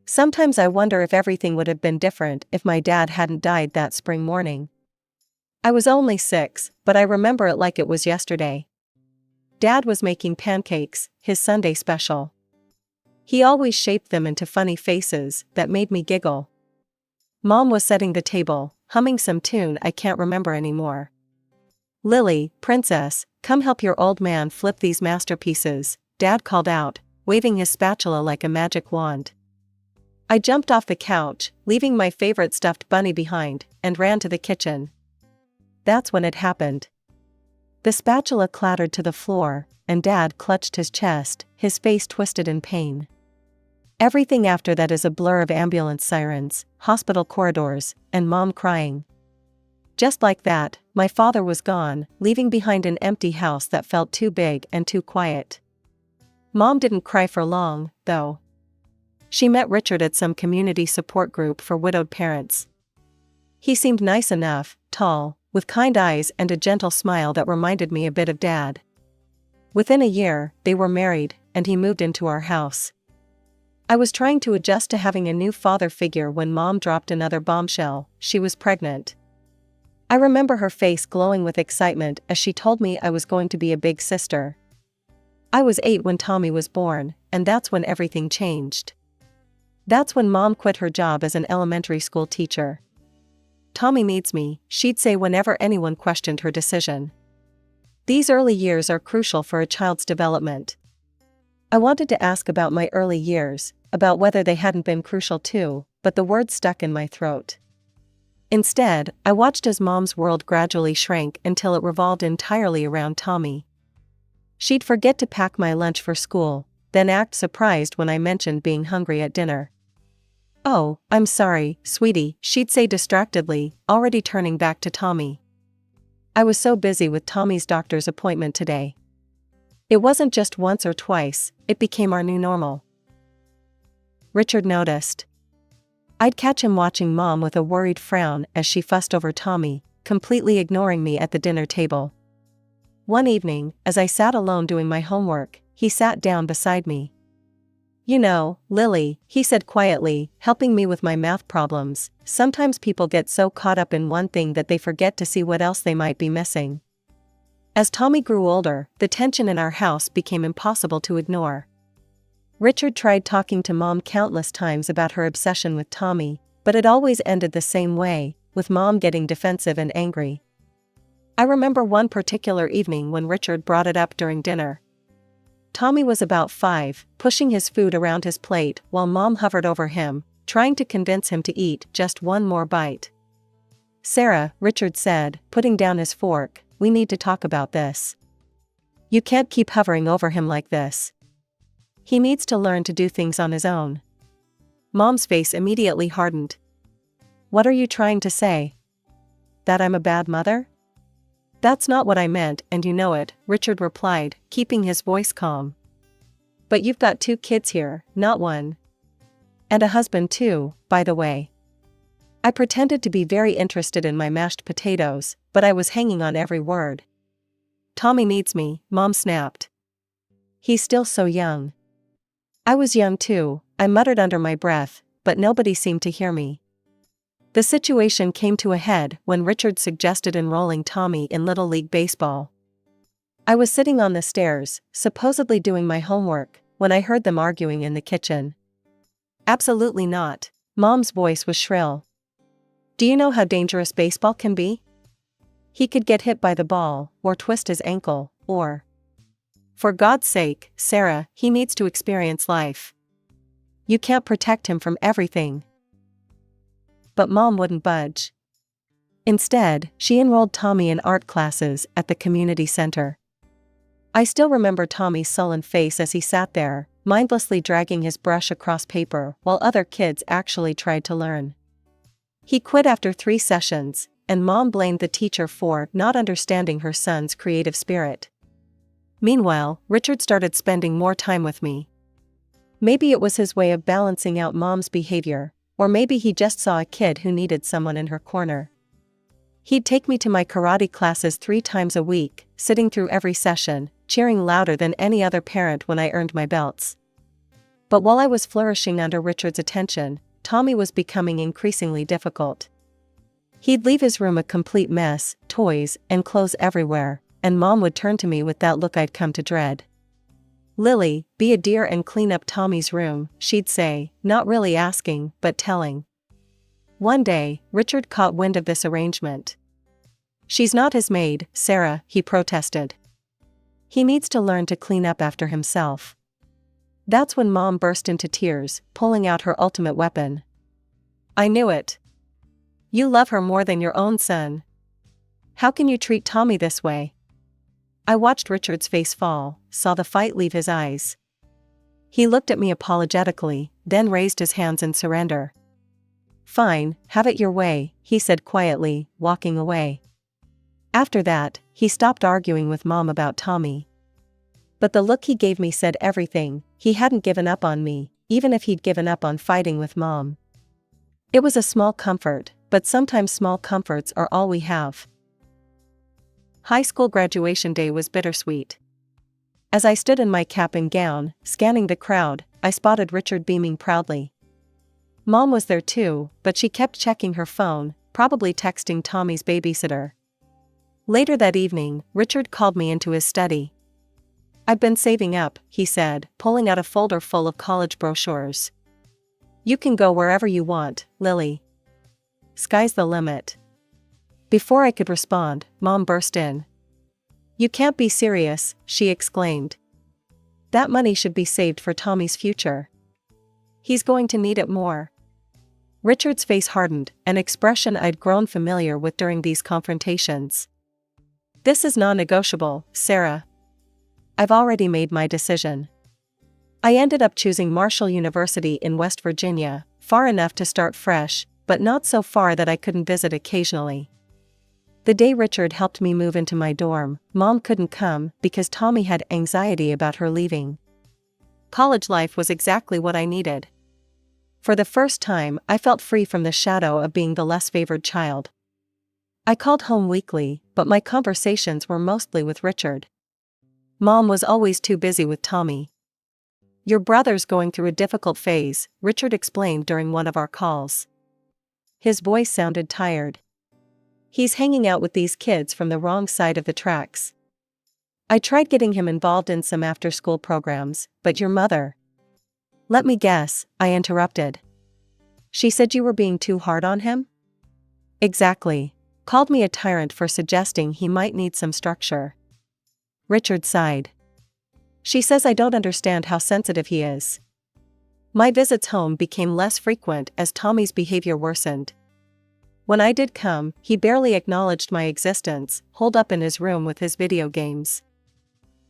Sometimes I wonder if everything would have been different if my dad hadn't died that spring morning. I was only 6, but I remember it like it was yesterday. Dad was making pancakes, his Sunday special. He always shaped them into funny faces that made me giggle. Mom was setting the table, humming some tune I can't remember anymore. "Lily, princess, come help your old man flip these masterpieces," Dad called out, waving his spatula like a magic wand. I jumped off the couch, leaving my favorite stuffed bunny behind, and ran to the kitchen. That's when it happened. The spatula clattered to the floor, and Dad clutched his chest, his face twisted in pain. Everything after that is a blur of ambulance sirens, hospital corridors, and Mom crying. Just like that, my father was gone, leaving behind an empty house that felt too big and too quiet. Mom didn't cry for long, though. She met Richard at some community support group for widowed parents. He seemed nice enough, tall, with kind eyes and a gentle smile that reminded me a bit of Dad. Within a year, they were married, and he moved into our house. I was trying to adjust to having a new father figure when Mom dropped another bombshell. She was pregnant. I remember her face glowing with excitement as she told me I was going to be a big sister. I was 8 when Tommy was born, and that's when everything changed. That's when Mom quit her job as an elementary school teacher. "Tommy needs me," she'd say whenever anyone questioned her decision. These early years are crucial for a child's development. I wanted to ask about my early years, about whether they hadn't been crucial too, but the words stuck in my throat. Instead, I watched as Mom's world gradually shrank until it revolved entirely around Tommy. She'd forget to pack my lunch for school, then act surprised when I mentioned being hungry at dinner. "Oh, I'm sorry, sweetie," she'd say distractedly, already turning back to Tommy. I was so busy with Tommy's doctor's appointment today. It wasn't just once or twice, it became our new normal. Richard noticed. I'd catch him watching Mom with a worried frown as she fussed over Tommy, completely ignoring me at the dinner table. One evening, as I sat alone doing my homework, he sat down beside me. "You know, Lily," he said quietly, helping me with my math problems, "sometimes people get so caught up in one thing that they forget to see what else they might be missing." As Tommy grew older, the tension in our house became impossible to ignore. Richard tried talking to Mom countless times about her obsession with Tommy, but it always ended the same way, with Mom getting defensive and angry. I remember one particular evening when Richard brought it up during dinner. Tommy was about 5, pushing his food around his plate while Mom hovered over him, trying to convince him to eat just one more bite. "Sarah," Richard said, putting down his fork, "we need to talk about this. You can't keep hovering over him like this. He needs to learn to do things on his own." Mom's face immediately hardened. "What are you trying to say? That I'm a bad mother?" "That's not what I meant, and you know it," Richard replied, keeping his voice calm. "But you've got 2 kids here, not 1. And a husband too, by the way." I pretended to be very interested in my mashed potatoes, but I was hanging on every word. "Tommy needs me," Mom snapped. "He's still so young." I was young too, I muttered under my breath, but nobody seemed to hear me. The situation came to a head when Richard suggested enrolling Tommy in Little League Baseball. I was sitting on the stairs, supposedly doing my homework, when I heard them arguing in the kitchen. "Absolutely not." Mom's voice was shrill. "Do you know how dangerous baseball can be? He could get hit by the ball, or twist his ankle, or... For God's sake, Sarah, he needs to experience life. You can't protect him from everything." But Mom wouldn't budge. Instead, she enrolled Tommy in art classes at the community center. I still remember Tommy's sullen face as he sat there, mindlessly dragging his brush across paper while other kids actually tried to learn. He quit after 3 sessions, and Mom blamed the teacher for not understanding her son's creative spirit. Meanwhile, Richard started spending more time with me. Maybe it was his way of balancing out Mom's behavior, or maybe he just saw a kid who needed someone in her corner. He'd take me to my karate classes 3 times a week, sitting through every session, cheering louder than any other parent when I earned my belts. But while I was flourishing under Richard's attention, Tommy was becoming increasingly difficult. He'd leave his room a complete mess, toys and clothes everywhere, and Mom would turn to me with that look I'd come to dread. "Lily, be a dear and clean up Tommy's room," she'd say, not really asking, but telling. One day, Richard caught wind of this arrangement. "She's not his maid, Sarah," he protested. "He needs to learn to clean up after himself." That's when Mom burst into tears, pulling out her ultimate weapon. "I knew it. You love her more than your own son. How can you treat Tommy this way?" I watched Richard's face fall, saw the fight leave his eyes. He looked at me apologetically, then raised his hands in surrender. "Fine, have it your way," he said quietly, walking away. After that, he stopped arguing with Mom about Tommy. But the look he gave me said everything. He hadn't given up on me, even if he'd given up on fighting with Mom. It was a small comfort, but sometimes small comforts are all we have. High school graduation day was bittersweet. As I stood in my cap and gown, scanning the crowd, I spotted Richard beaming proudly. Mom was there too, but she kept checking her phone, probably texting Tommy's babysitter. Later that evening, Richard called me into his study. "I've been saving up," he said, pulling out a folder full of college brochures. "You can go wherever you want, Lily. Sky's the limit." Before I could respond, Mom burst in. "You can't be serious," she exclaimed. "That money should be saved for Tommy's future. He's going to need it more." Richard's face hardened, an expression I'd grown familiar with during these confrontations. "This is non-negotiable, Sarah. I've already made my decision." I ended up choosing Marshall University in West Virginia, far enough to start fresh, but not so far that I couldn't visit occasionally. The day Richard helped me move into my dorm, Mom couldn't come because Tommy had anxiety about her leaving. College life was exactly what I needed. For the first time, I felt free from the shadow of being the less favored child. I called home weekly, but my conversations were mostly with Richard. Mom was always too busy with Tommy. "Your brother's going through a difficult phase," Richard explained during one of our calls. His voice sounded tired. "He's hanging out with these kids from the wrong side of the tracks. I tried getting him involved in some after-school programs, but your mother—" "Let me guess," I interrupted. "She said you were being too hard on him?" "Exactly. Called me a tyrant for suggesting he might need some structure." Richard sighed. "She says I don't understand how sensitive he is." My visits home became less frequent as Tommy's behavior worsened. When I did come, he barely acknowledged my existence, holed up in his room with his video games.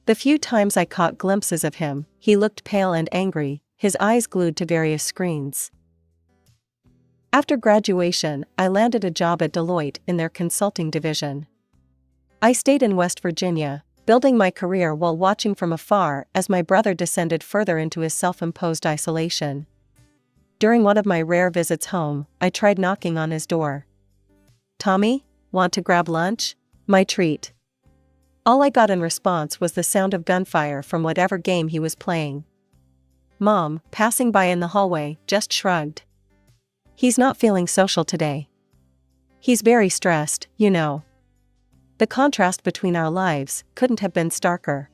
The few times I caught glimpses of him, he looked pale and angry, his eyes glued to various screens. After graduation, I landed a job at Deloitte in their consulting division. I stayed in West Virginia, building my career while watching from afar as my brother descended further into his self-imposed isolation. During one of my rare visits home, I tried knocking on his door. "Tommy, want to grab lunch? My treat." All I got in response was the sound of gunfire from whatever game he was playing. Mom, passing by in the hallway, just shrugged. "He's not feeling social today. He's very stressed, you know." The contrast between our lives couldn't have been starker.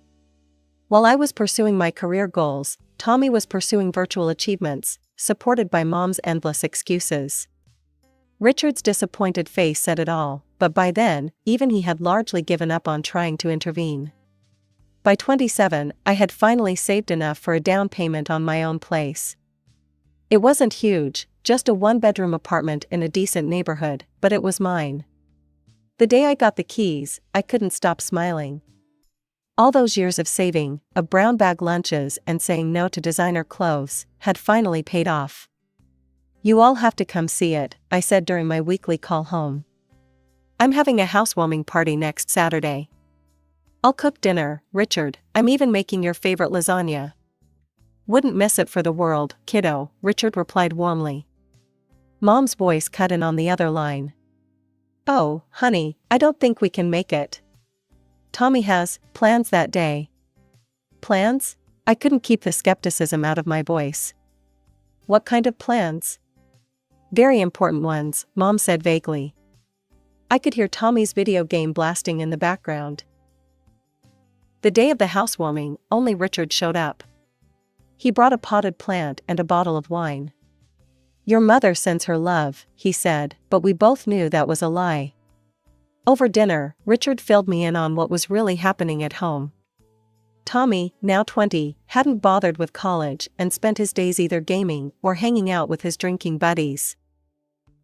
While I was pursuing my career goals, Tommy was pursuing virtual achievements, supported by Mom's endless excuses. Richard's disappointed face said it all, but by then, even he had largely given up on trying to intervene. By 27, I had finally saved enough for a down payment on my own place. It wasn't huge, just a one-bedroom apartment in a decent neighborhood, but it was mine. The day I got the keys, I couldn't stop smiling. All those years of saving, of brown bag lunches and saying no to designer clothes, had finally paid off. "You all have to come see it," I said during my weekly call home. "I'm having a housewarming party next Saturday. I'll cook dinner, Richard, I'm even making your favorite lasagna." "Wouldn't miss it for the world, kiddo," Richard replied warmly. Mom's voice cut in on the other line. "Oh, honey, I don't think we can make it. Tommy has plans that day." "Plans?" I couldn't keep the skepticism out of my voice. What kind of plans? Very important ones, Mom said vaguely. I could hear Tommy's video game blasting in the background. The day of the housewarming, only Richard showed up. He brought a potted plant and a bottle of wine. Your mother sends her love, he said, but we both knew that was a lie. Over dinner, Richard filled me in on what was really happening at home. Tommy, now 20, hadn't bothered with college and spent his days either gaming or hanging out with his drinking buddies.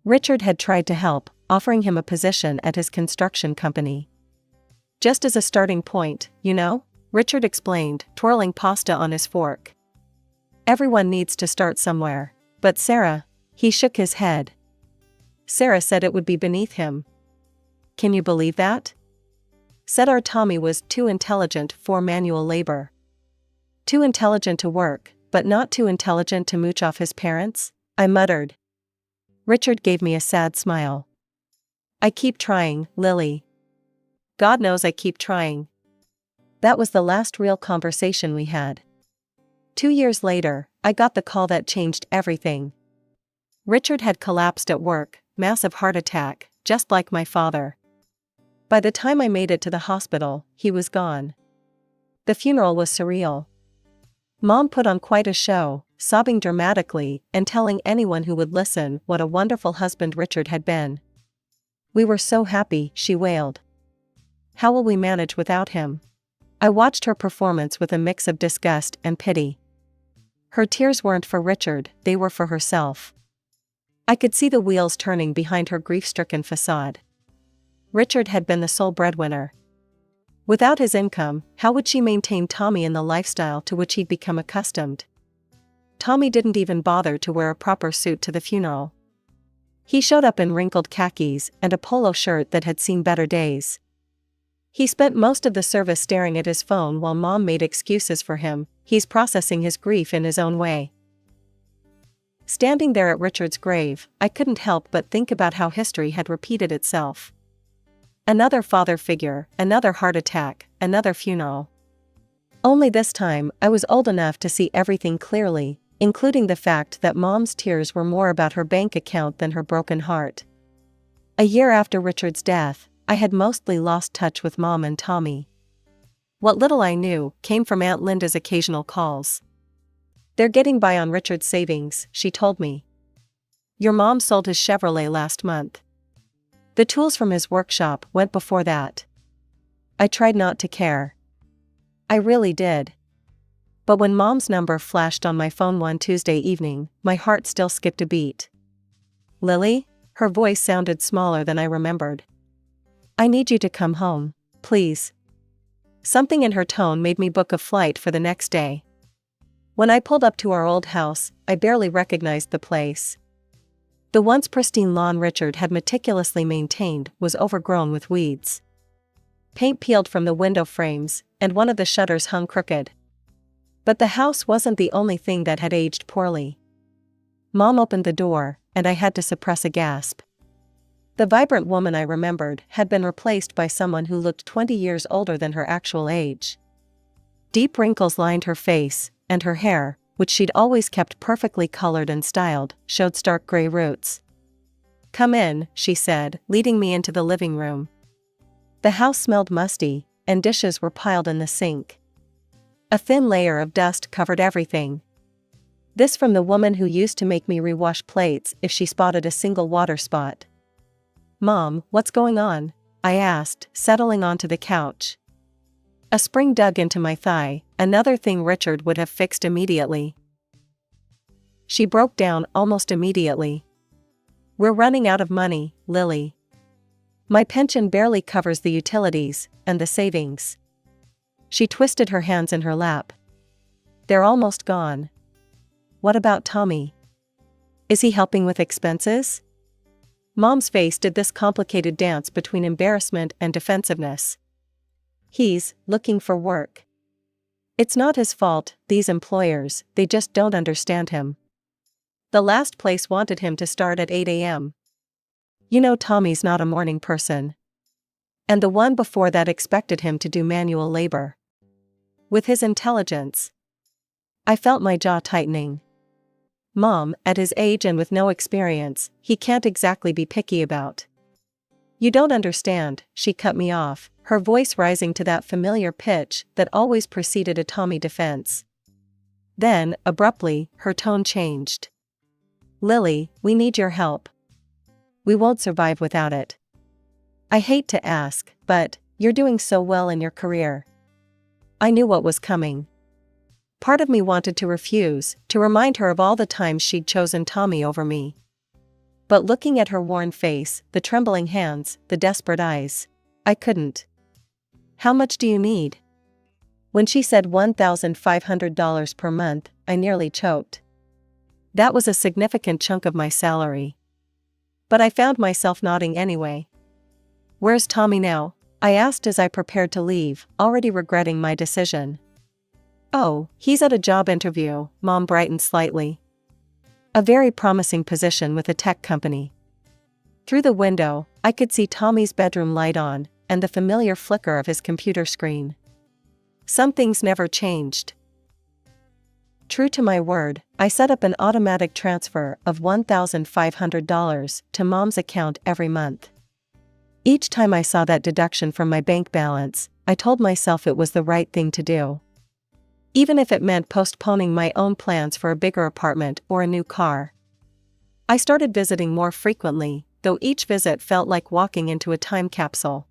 Richard had tried to help, offering him a position at his construction company. Just as a starting point, you know, Richard explained, twirling pasta on his fork. Everyone needs to start somewhere. But Sarah, he shook his head. Sarah said it would be beneath him. Can you believe that? Said our Tommy was too intelligent for manual labor. Too intelligent to work, but not too intelligent to mooch off his parents? I muttered. Richard gave me a sad smile. I keep trying, Lily. God knows I keep trying. That was the last real conversation we had. 2 years later, I got the call that changed everything. Richard had collapsed at work, massive heart attack, just like my father. By the time I made it to the hospital, he was gone. The funeral was surreal. Mom put on quite a show, sobbing dramatically and telling anyone who would listen what a wonderful husband Richard had been. We were so happy, she wailed. How will we manage without him? I watched her performance with a mix of disgust and pity. Her tears weren't for Richard, they were for herself. I could see the wheels turning behind her grief-stricken facade. Richard had been the sole breadwinner. Without his income, how would she maintain Tommy in the lifestyle to which he'd become accustomed? Tommy didn't even bother to wear a proper suit to the funeral. He showed up in wrinkled khakis and a polo shirt that had seen better days. He spent most of the service staring at his phone while Mom made excuses for him. He's processing his grief in his own way. Standing there at Richard's grave, I couldn't help but think about how history had repeated itself. Another father figure, another heart attack, another funeral. Only this time, I was old enough to see everything clearly, including the fact that Mom's tears were more about her bank account than her broken heart. A year after Richard's death, I had mostly lost touch with Mom and Tommy. What little I knew came from Aunt Linda's occasional calls. They're getting by on Richard's savings, she told me. Your mom sold his Chevrolet last month. The tools from his workshop went before that. I tried not to care. I really did. But when Mom's number flashed on my phone one Tuesday evening, my heart still skipped a beat. Lily? Her voice sounded smaller than I remembered. I need you to come home, please. Something in her tone made me book a flight for the next day. When I pulled up to our old house, I barely recognized the place. The once pristine lawn Richard had meticulously maintained was overgrown with weeds. Paint peeled from the window frames, and one of the shutters hung crooked. But the house wasn't the only thing that had aged poorly. Mom opened the door, and I had to suppress a gasp. The vibrant woman I remembered had been replaced by someone who looked 20 years older than her actual age. Deep wrinkles lined her face, and her hair, which she'd always kept perfectly colored and styled, showed stark gray roots. Come in, she said, leading me into the living room. The house smelled musty, and dishes were piled in the sink. A thin layer of dust covered everything. This from the woman who used to make me rewash plates if she spotted a single water spot. Mom, what's going on? I asked, settling onto the couch. A spring dug into my thigh, another thing Richard would have fixed immediately. She broke down almost immediately. We're running out of money, Lily. My pension barely covers the utilities, and the savings. She twisted her hands in her lap. They're almost gone. What about Tommy? Is he helping with expenses? Mom's face did this complicated dance between embarrassment and defensiveness. He's looking for work. It's not his fault, these employers, they just don't understand him. The last place wanted him to start at 8 a.m. You know Tommy's not a morning person. And the one before that expected him to do manual labor. With his intelligence, I felt my jaw tightening. Mom, at his age and with no experience, he can't exactly be picky about. You don't understand, she cut me off, her voice rising to that familiar pitch that always preceded a Tommy defense. Then, abruptly, her tone changed. Lily, we need your help. We won't survive without it. I hate to ask, but you're doing so well in your career. I knew what was coming. Part of me wanted to refuse, to remind her of all the times she'd chosen Tommy over me. But looking at her worn face, the trembling hands, the desperate eyes, I couldn't. How much do you need? When she said $1,500 per month, I nearly choked. That was a significant chunk of my salary. But I found myself nodding anyway. Where's Tommy now? I asked as I prepared to leave, already regretting my decision. Oh, he's at a job interview, Mom brightened slightly. A very promising position with a tech company. Through the window, I could see Tommy's bedroom light on, and the familiar flicker of his computer screen. Some things never changed. True to my word, I set up an automatic transfer of $1,500 to Mom's account every month. Each time I saw that deduction from my bank balance, I told myself it was the right thing to do. Even if it meant postponing my own plans for a bigger apartment or a new car. I started visiting more frequently, though each visit felt like walking into a time capsule.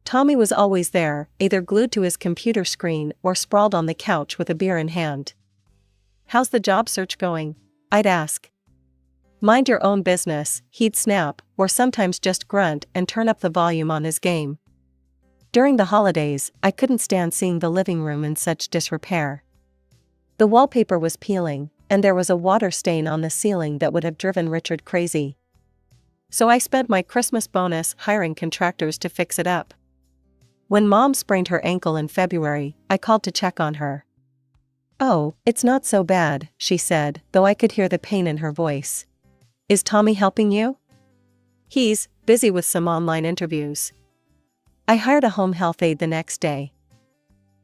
Tommy was always there, either glued to his computer screen or sprawled on the couch with a beer in hand. How's the job search going? I'd ask. Mind your own business, he'd snap, or sometimes just grunt and turn up the volume on his game. During the holidays, I couldn't stand seeing the living room in such disrepair. The wallpaper was peeling, and there was a water stain on the ceiling that would have driven Richard crazy. So I spent my Christmas bonus hiring contractors to fix it up. When Mom sprained her ankle in February, I called to check on her. Oh, it's not so bad, she said, though I could hear the pain in her voice. Is Tommy helping you? He's busy with some online interviews. I hired a home health aide the next day.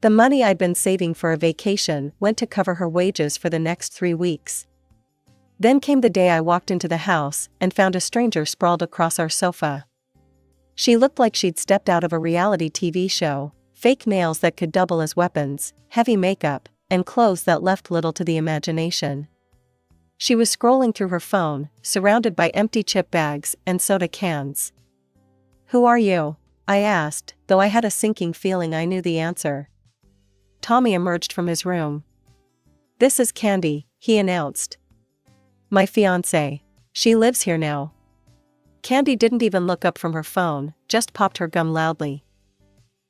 The money I'd been saving for a vacation went to cover her wages for the next 3 weeks. Then came the day I walked into the house and found a stranger sprawled across our sofa. She looked like she'd stepped out of a reality TV show, fake nails that could double as weapons, heavy makeup, and clothes that left little to the imagination. She was scrolling through her phone, surrounded by empty chip bags and soda cans. Who are you? I asked, though I had a sinking feeling I knew the answer. Tommy emerged from his room. This is Candy, he announced. My fiancée. She lives here now. Candy didn't even look up from her phone, just popped her gum loudly.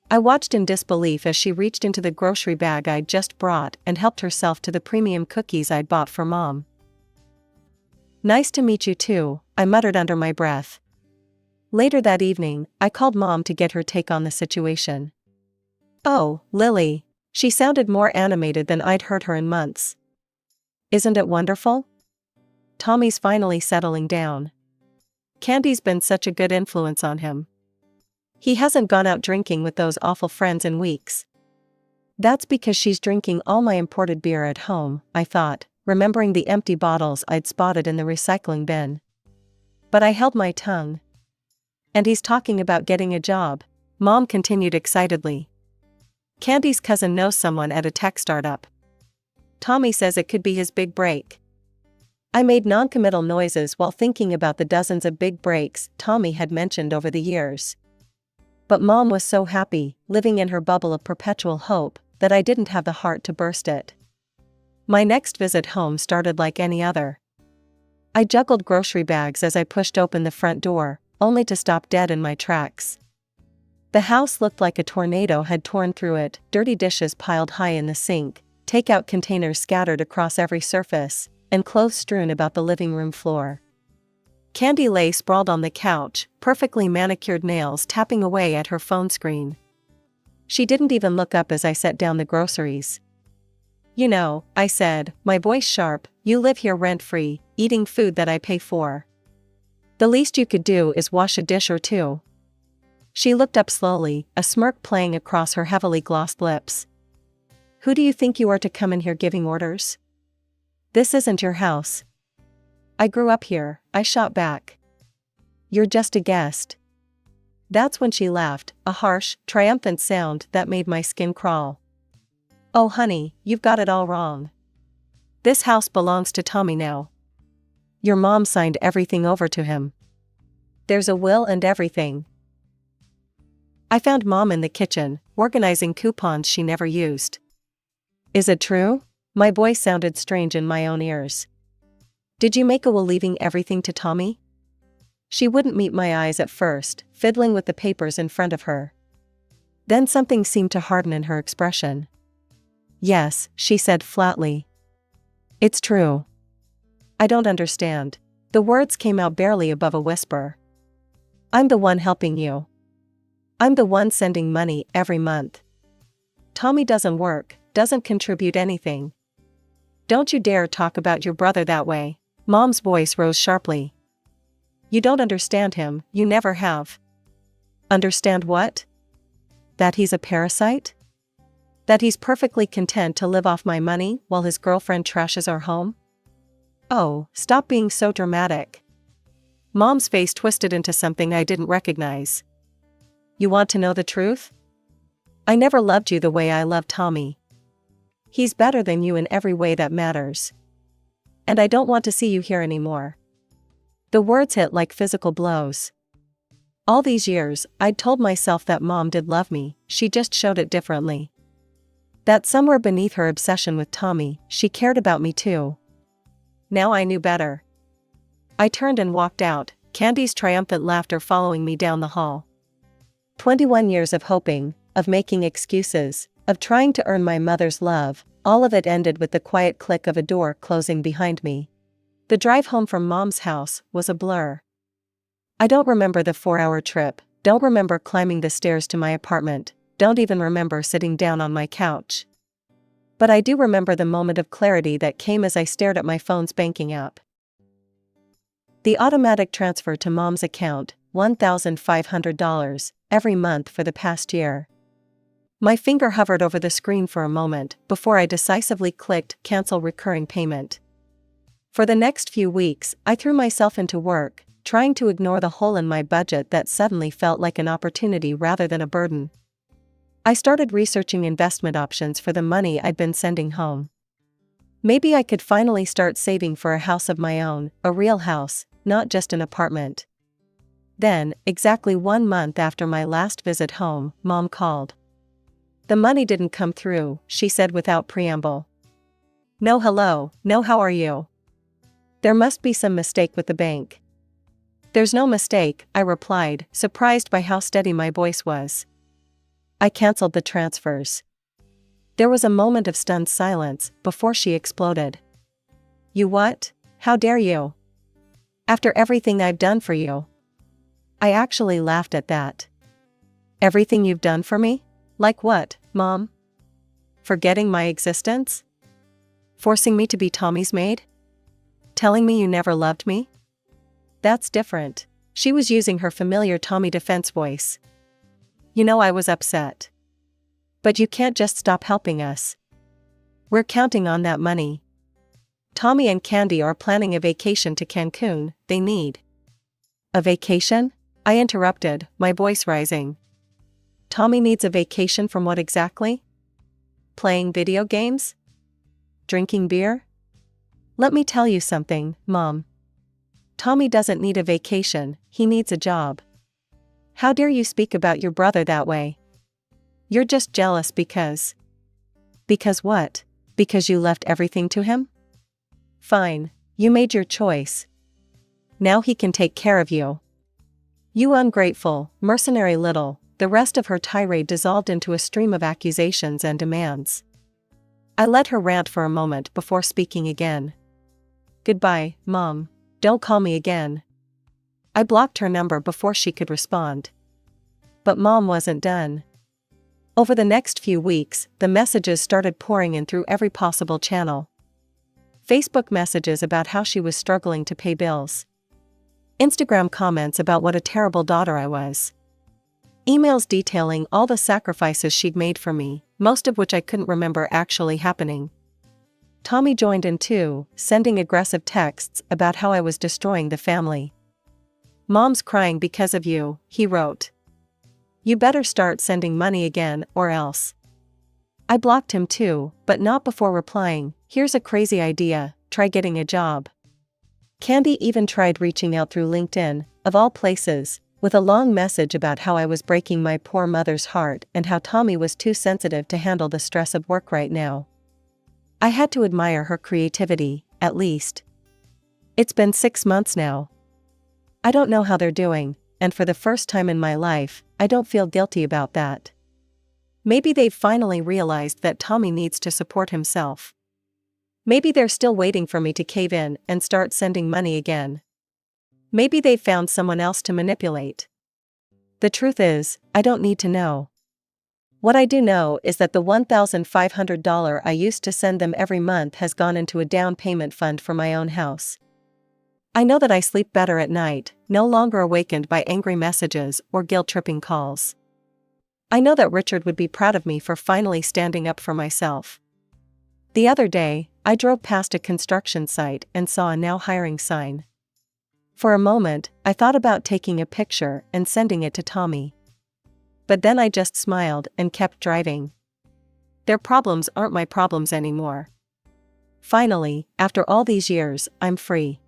I watched in disbelief as she reached into the grocery bag I'd just brought and helped herself to the premium cookies I'd bought for Mom. Nice to meet you too, I muttered under my breath. Later that evening, I called Mom to get her take on the situation. Oh, Lily. She sounded more animated than I'd heard her in months. Isn't it wonderful? Tommy's finally settling down. Candy's been such a good influence on him. He hasn't gone out drinking with those awful friends in weeks. That's because she's drinking all my imported beer at home, I thought, remembering the empty bottles I'd spotted in the recycling bin. But I held my tongue. And he's talking about getting a job, Mom continued excitedly. Candy's cousin knows someone at a tech startup. Tommy says it could be his big break. I made non-committal noises while thinking about the dozens of big breaks Tommy had mentioned over the years. But Mom was so happy, living in her bubble of perpetual hope, that I didn't have the heart to burst it. My next visit home started like any other. I juggled grocery bags as I pushed open the front door, only to stop dead in my tracks. The house looked like a tornado had torn through it, dirty dishes piled high in the sink, takeout containers scattered across every surface, and clothes strewn about the living room floor. Candy lay sprawled on the couch, perfectly manicured nails tapping away at her phone screen. She didn't even look up as I set down the groceries. You know, I said, my voice sharp, you live here rent-free, eating food that I pay for. The least you could do is wash a dish or two. She looked up slowly, a smirk playing across her heavily glossed lips. Who do you think you are to come in here giving orders? This isn't your house. I grew up here, I shot back. You're just a guest. That's when she laughed, a harsh, triumphant sound that made my skin crawl. Oh honey, you've got it all wrong. This house belongs to Tommy now. Your mom signed everything over to him. There's a will and everything. I found Mom in the kitchen, organizing coupons she never used. Is it true? My voice sounded strange in my own ears. Did you make a will leaving everything to Tommy? She wouldn't meet my eyes at first, fiddling with the papers in front of her. Then something seemed to harden in her expression. Yes, she said flatly. It's true. I don't understand. The words came out barely above a whisper. I'm the one helping you. I'm the one sending money every month. Tommy doesn't work, doesn't contribute anything. Don't you dare talk about your brother that way. Mom's voice rose sharply. You don't understand him, you never have. Understand what? That he's a parasite? That he's perfectly content to live off my money while his girlfriend trashes our home? Oh, stop being so dramatic. Mom's face twisted into something I didn't recognize. You want to know the truth? I never loved you the way I love Tommy. He's better than you in every way that matters. And I don't want to see you here anymore. The words hit like physical blows. All these years, I'd told myself that Mom did love me, she just showed it differently. That somewhere beneath her obsession with Tommy, she cared about me too. Now I knew better. I turned and walked out, Candy's triumphant laughter following me down the hall. 21 years of hoping, of making excuses, of trying to earn my mother's love, all of it ended with the quiet click of a door closing behind me. The drive home from Mom's house was a blur. I don't remember the 4-hour trip, don't remember climbing the stairs to my apartment, don't even remember sitting down on my couch. But I do remember the moment of clarity that came as I stared at my phone's banking app. The automatic transfer to Mom's account, $1,500, every month for the past year. My finger hovered over the screen for a moment before I decisively clicked Cancel Recurring Payment. For the next few weeks, I threw myself into work, trying to ignore the hole in my budget that suddenly felt like an opportunity rather than a burden. I started researching investment options for the money I'd been sending home. Maybe I could finally start saving for a house of my own, a real house, not just an apartment. Then, exactly 1 month after my last visit home, Mom called. The money didn't come through, she said without preamble. No hello, no how are you? There must be some mistake with the bank. There's no mistake, I replied, surprised by how steady my voice was. I canceled the transfers. There was a moment of stunned silence before she exploded. You what? How dare you? After everything I've done for you. I actually laughed at that. Everything you've done for me? Like what, Mom? Forgetting my existence? Forcing me to be Tommy's maid? Telling me you never loved me? That's different. She was using her familiar Tommy defense voice. You know I was upset. But you can't just stop helping us. We're counting on that money. Tommy and Candy are planning a vacation to Cancun, they need. A vacation? I interrupted, my voice rising. Tommy needs a vacation from what exactly? Playing video games? Drinking beer? Let me tell you something, Mom. Tommy doesn't need a vacation, he needs a job. How dare you speak about your brother that way? You're just jealous because... Because what? Because you left everything to him? Fine, you made your choice. Now he can take care of you. You ungrateful, mercenary little... The rest of her tirade dissolved into a stream of accusations and demands. I let her rant for a moment before speaking again. Goodbye, Mom. Don't call me again. I blocked her number before she could respond. But Mom wasn't done. Over the next few weeks, the messages started pouring in through every possible channel. Facebook messages about how she was struggling to pay bills. Instagram comments about what a terrible daughter I was. Emails detailing all the sacrifices she'd made for me, most of which I couldn't remember actually happening. Tommy joined in too, sending aggressive texts about how I was destroying the family. "Mom's crying because of you," he wrote. "You better start sending money again or else." I blocked him too, but not before replying, "Here's a crazy idea, try getting a job." Candy even tried reaching out through LinkedIn, of all places, with a long message about how I was breaking my poor mother's heart and how Tommy was too sensitive to handle the stress of work right now. I had to admire her creativity, at least. It's been 6 months now. I don't know how they're doing, and for the first time in my life, I don't feel guilty about that. Maybe they've finally realized that Tommy needs to support himself. Maybe they're still waiting for me to cave in and start sending money again. Maybe they've found someone else to manipulate. The truth is, I don't need to know. What I do know is that the $1,500 I used to send them every month has gone into a down payment fund for my own house. I know that I sleep better at night, no longer awakened by angry messages or guilt-tripping calls. I know that Richard would be proud of me for finally standing up for myself. The other day, I drove past a construction site and saw a "now hiring" sign. For a moment, I thought about taking a picture and sending it to Tommy. But then I just smiled and kept driving. Their problems aren't my problems anymore. Finally, after all these years, I'm free.